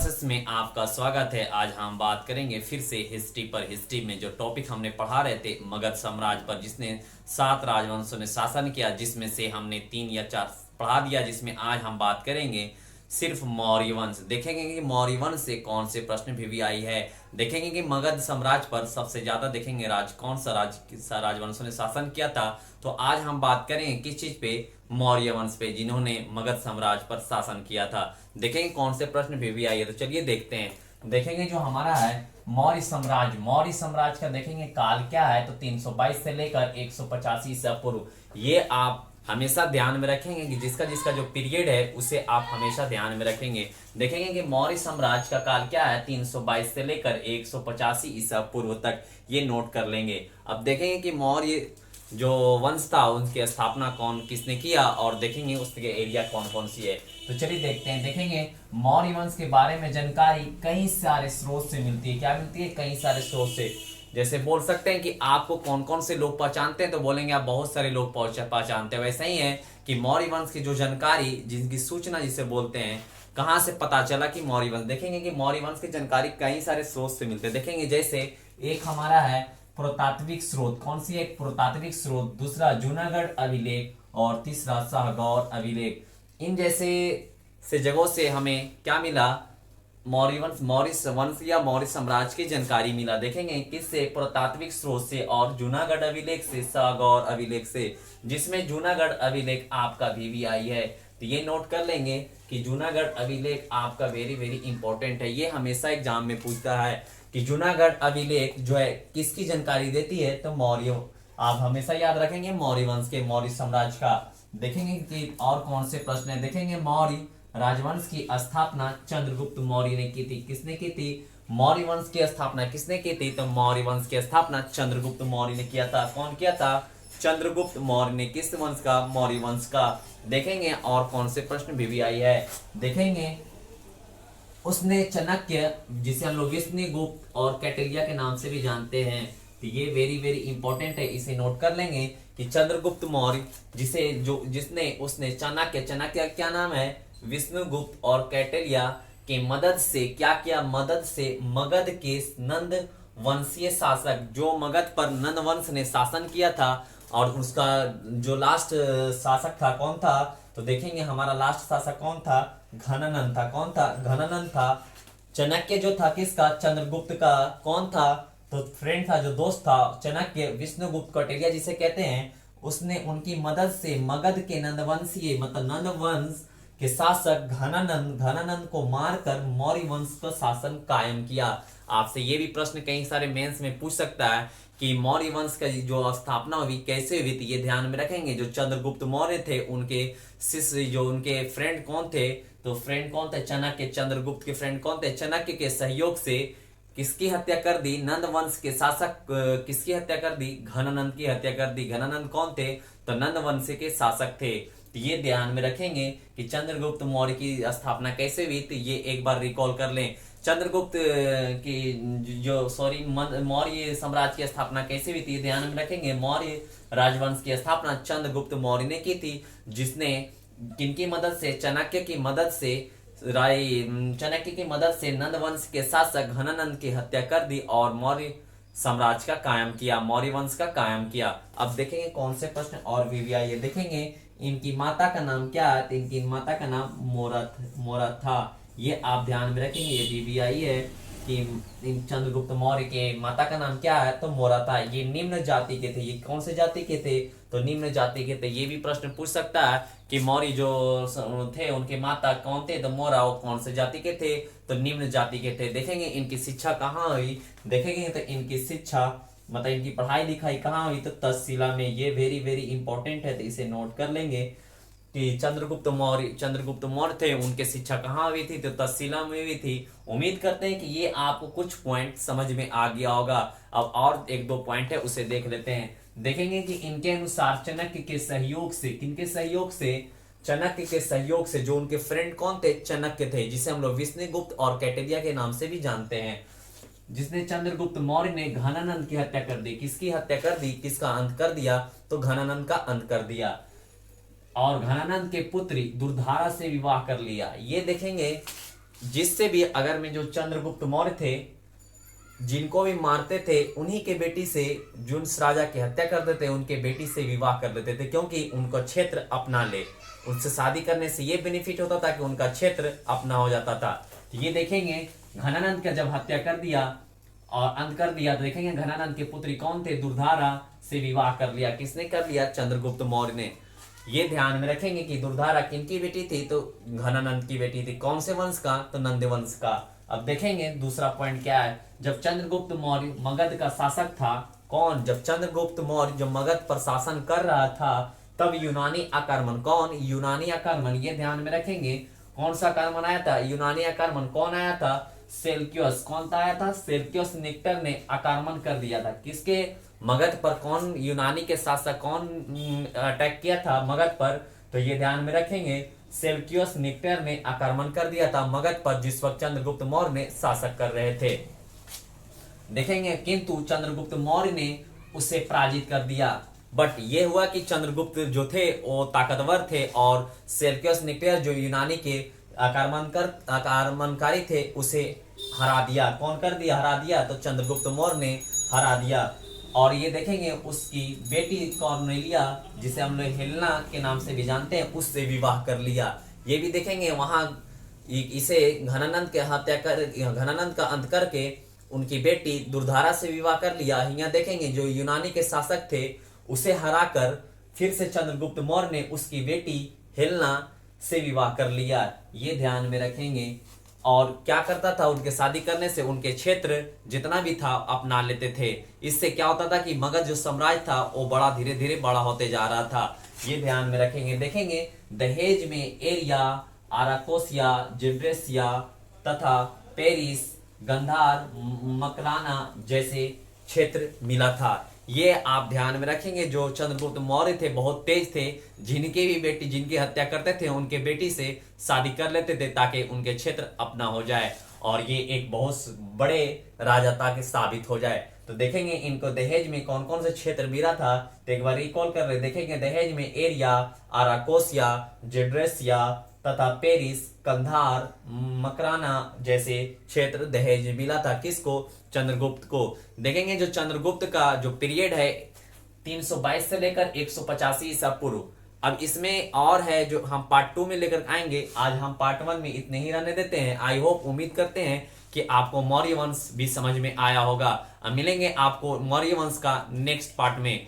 Classes में आपका स्वागत है। आज हम बात करेंगे फिर से हिस्ट्री पर। हिस्ट्री में जो टॉपिक हमने पढ़ा रहे थे मगध साम्राज्य पर, जिसने 7 राजवंशों ने शासन किया, जिसमें से हमने 3 या 4 पढ़ा दिया, जिसमें आज हम बात करेंगे सिर्फ मौर्य वंश। देखेंगे कि मौर्य वंश से कौन से प्रश्न भी आई है। देखेंगे कि मगध साम्राज्य पर सबसे ज्यादा देखेंगे कौन सा राजवंशों ने शासन किया था। तो आज हम बात करेंगे किस चीज पे, मौर्य वंश पे, जिन्होंने मगध साम्राज्य पर शासन किया था। देखेंगे कौन से प्रश्न भी आई है, तो चलिए देखते हैं। देखेंगे जो हमारा है मौर्य साम्राज्य, मौर्य साम्राज्य का देखेंगे काल क्या है, तो 322 से लेकर 185 ईसा पूर्व। ये आप हमेशा ध्यान में रखेंगे कि जिसका जिसका जो पीरियड है उसे आप हमेशा ध्यान में रखेंगे। देखेंगे कि मौर्य साम्राज्य का काल क्या है, 322 से लेकर 185 ईसा पूर्व तक, ये नोट कर लेंगे। अब देखेंगे कि मौर्य जो वंश था उनकी स्थापना कौन किसने किया, और देखेंगे उसके एरिया कौन कौन सी है। तो चलिए देखते हैं। देखेंगे मौर्य वंश के बारे में जानकारी कई सारे स्रोत से मिलती है। क्या मिलती है? कई सारे स्रोत से। जैसे बोल सकते हैं कि आपको कौन कौन से लोग पहचानते हैं, तो बोलेंगे आप बहुत सारे लोग पहचानते हैं। वैसा ही है कि मौर्य वंश की जो जानकारी, जिनकी सूचना जिसे बोलते हैं, कहाँ से पता चला कि मौर्य वंश। देखेंगे कि मौर्य वंश की जानकारी कई सारे स्रोत से मिलते हैं। देखेंगे जैसे एक हमारा है पुरातात्विक स्रोत। कौन सी? एक पुरातात्विक स्रोत, दूसरा जूनागढ़ अभिलेख, और तीसरा शाहगौर अभिलेख। इन जैसे से जगहों से हमें क्या मिला? मौर्य वंश या मौर्य साम्राज्य की जानकारी मिला। देखेंगे किससे? पुरातात्विक स्रोत से, और जूनागढ़ अभिलेख से, शाहगौर अभिलेख से, जिसमें जूनागढ़ अभिलेख आपका VVI है। तो ये नोट कर लेंगे कि जूनागढ़ अभिलेख आपका वेरी वेरी इंपॉर्टेंट है। ये हमेशा एग्जाम में पूछता है कि जूनागढ़ अभिलेख जो है किसकी जानकारी देती है, तो मौर्य। आप हमेशा याद रखेंगे मौर्य वंश के, मौर्य साम्राज्य का। देखेंगे कि और कौन से प्रश्न है। देखेंगे मौर्य राजवंश की स्थापना चंद्रगुप्त मौर्य ने की थी। किसने की थी? मौर्य वंश की स्थापना किसने की थी? तो मौर्य वंश की स्थापना चंद्रगुप्त मौर्य ने किया था। कौन किया था? चंद्रगुप्त मौर्य ने। किस वंश का? मौर्य वंश का। देखेंगे और कौन से प्रश्न भी आई है। देखेंगे उसने चाणक्य, जिसे हम लोग विष्णुगुप्त और कैटिलिया के नाम से भी जानते हैं, तो ये वेरी वेरी इंपॉर्टेंट है, इसे नोट कर लेंगे कि चंद्रगुप्त मौर्य उसने चाणक्य क्या नाम है, विष्णुगुप्त और कैटिलिया के मदद से क्या किया? मदद से मगध के नंद वंशीय शासक, जो मगध पर नंद वंश ने शासन किया था, और उसका जो लास्ट शासक था कौन था? तो देखेंगे हमारा लास्ट शासक कौन था? घनानंद था। कौन था? घनानंद था। चाणक्य जो था किसका? चंद्रगुप्त का। कौन था? तो फ्रेंड था, जो दोस्त था। चाणक्य विष्णुगुप्त कौटिल्य जिसे कहते हैं, उसने उनकी मदद से मगध के नंदवंशीय मतलब नंद वंश के शासक घनानंद को मारकर मौर्य वंश का शासन कायम किया। आपसे ये भी प्रश्न कई सारे मेंस में पूछ सकता है कि मौर्य वंश का जो स्थापना हुई कैसे हुई थी। ये ध्यान में रखेंगे। जो चंद्रगुप्त मौर्य थे, उनके शिष्य, जो उनके फ्रेंड कौन थे? तो फ्रेंड कौन थे? चाणक्य। चंद्रगुप्त के फ्रेंड कौन थे? चाणक्य के सहयोग से किसकी हत्या कर दी? नंद वंश के शासक किसकी हत्या कर दी? घनानंद की हत्या कर दी। घनानंद कौन थे? तो नंद वंश के शासक थे। तो ये ध्यान में रखेंगे कि चंद्रगुप्त मौर्य की स्थापना कैसे हुई, तो ये एक बार रिकॉल कर लें। चंद्रगुप्त मौर्य साम्राज्य की स्थापना कैसे हुई थी, ध्यान में रखेंगे। मौर्य राजवंश की स्थापना चंद्रगुप्त मौर्य ने की थी, जिसने किनकी मदद से? चाणक्य की मदद से नंद वंश के शासक घनानंद की हत्या कर दी और मौर्य साम्राज्य का कायम किया, मौर्य वंश का कायम किया। अब देखेंगे कौन से प्रश्न और भी आए। देखेंगे इनकी माता का नाम क्या है, तो इनकी माता का नाम मोरा था। ये आप ध्यान में रखेंगे। ये भी आई है कि चंद्रगुप्त मौर्य के माता का नाम क्या है, तो मोरा था। ये निम्न जाति के थे। ये कौन से जाति के थे? तो निम्न जाति के थे। ये भी प्रश्न पूछ सकता है कि मौर्य जो थे उनके माता कौन थे, तो मोरा वो कौन से जाति के थे, तो निम्न जाति के थे। देखेंगे इनकी शिक्षा कहाँ हुई। देखेंगे तो इनकी शिक्षा मतलब इनकी पढ़ाई लिखाई कहाँ हुई, तो तक्षशिला में। ये वेरी वेरी इंपॉर्टेंट है, तो इसे नोट कर लेंगे कि चंद्रगुप्त मौर्य थे, उनके शिक्षा कहाँ हुई थी, तो तक्षशिला में हुई थी। उम्मीद करते हैं कि ये आपको कुछ पॉइंट समझ में आ गया होगा। अब और एक दो पॉइंट है, उसे देख लेते हैं। देखेंगे कि इनके अनुसार चाणक्य के सहयोग से, किनके सहयोग से? चाणक्य के सहयोग से। जो उनके फ्रेंड कौन थे? चाणक्य थे, जिसे हम लोग विष्णुगुप्त और कैटिलिया के नाम से भी जानते हैं। जिसने चंद्रगुप्त मौर्य ने घनानंद की हत्या कर दी। किसकी हत्या कर दी? किसका अंत कर दिया? तो घनानंद का अंत कर दिया, और घनानंद के पुत्री दुर्धारा से विवाह कर लिया। ये देखेंगे जिससे भी अगर में जो चंद्रगुप्त मौर्य थे जिनको भी मारते थे उन्हीं के बेटी से, जुन्स राजा की हत्या कर देते उनके बेटी से विवाह कर देते थे, क्योंकि उनको क्षेत्र अपना ले। उनसे शादी करने से ये बेनिफिट होता था कि उनका क्षेत्र अपना हो जाता था। तो ये देखेंगे घनानंद का जब हत्या कर दिया और अंत कर दिया, तो देखेंगे घनानंद के पुत्री कौन थे, दुर्धारा से विवाह कर लिया। किसने कर लिया? चंद्रगुप्त मौर्य ने। ये ध्यान में रखेंगे कि दुर्धारा किनकी बेटी थी, तो घनानंद की बेटी थी। कौन से वंश का? तो नंद वंश का। अब देखेंगे दूसरा पॉइंट क्या है। जब चंद्रगुप्त मौर्य मगध का शासक था, कौन? जब चंद्रगुप्त मौर्य जब मगध पर शासन कर रहा था तब यूनानी आक्रमण, कौन? यूनानी आक्रमण। ये ध्यान में रखेंगे कौन सा आक्रमण आया था? यूनानी आक्रमण। कौन आया था? सेल्यूकस। कौन था आया था? सेल्यूकस निक्टर ने आक्रमण कर दिया था। किसके? मगध पर। कौन? यूनानी के शासक। कौन अटैक किया था मगध पर? तो ये ध्यान में रखेंगे सेल्यूकस निक्टर ने आक्रमण कर दिया था मगध पर, जिस वक्त चंद्रगुप्त मौर्य ने शासक कर रहे थे। देखेंगे किंतु चंद्रगुप्त मौर्य ने उसे पराजित कर दिया। बट ये हुआ कि चंद्रगुप्त जो थे वो ताकतवर थे और सेल्यूकस निक्टर जो यूनानी के आक्रमणकारी थे उसे हरा दिया। कौन कर दिया? हरा दिया। तो चंद्रगुप्त मौर्य ने हरा दिया। और ये देखेंगे उसकी बेटी कॉर्नेलिया, जिसे हम लोग हेलेना के नाम से भी जानते हैं, उससे विवाह कर लिया। ये भी देखेंगे वहां इसे घनानंद के हत्या कर, घनानंद का अंत करके उनकी बेटी दुर्धारा से विवाह कर लिया। यहाँ देखेंगे जो यूनानी के शासक थे उसे हराकर फिर से चंद्रगुप्त मौर्य ने उसकी बेटी हेलेना से विवाह कर लिया। ये ध्यान में रखेंगे। और क्या करता था? उनके शादी करने से उनके क्षेत्र जितना भी था अपना लेते थे। इससे क्या होता था कि मगध जो साम्राज्य था वो बड़ा धीरे धीरे बड़ा होते जा रहा था। ये ध्यान में रखेंगे। देखेंगे दहेज में एरिया, आराकोसिया, जिब्रेसिया तथा पेरिस, गंधार, मकराना जैसे क्षेत्र मिला था। ये आप ध्यान में रखेंगे। जो चंद्रगुप्त मौर्य थे बहुत तेज थे, जिनके भी बेटी जिनकी हत्या करते थे उनके बेटी से शादी कर लेते थे ताकि उनके क्षेत्र अपना हो जाए और ये एक बहुत बड़े राजा ताकि साबित हो जाए। तो देखेंगे इनको दहेज में कौन कौन से क्षेत्र मिला था, तो एक बार रिकॉल कर रहे। देखेंगे दहेज में एरिया, आराकोसिया, जेड्रेसिया तथा पेरिस, कंधार, मकराना जैसे क्षेत्र दहेज मिला था। किसको? चंद्रगुप्त को। देखेंगे जो चंद्रगुप्त का जो पीरियड है 322 से लेकर 185 ईसा पूर्व। अब इसमें और है जो हम पार्ट 2 में लेकर आएंगे। आज हम पार्ट 1 में इतने ही रहने देते हैं। आई होप, उम्मीद करते हैं कि आपको मौर्य वंश भी समझ में आया होगा। अब मिलेंगे आपको मौर्य वंश का नेक्स्ट पार्ट में।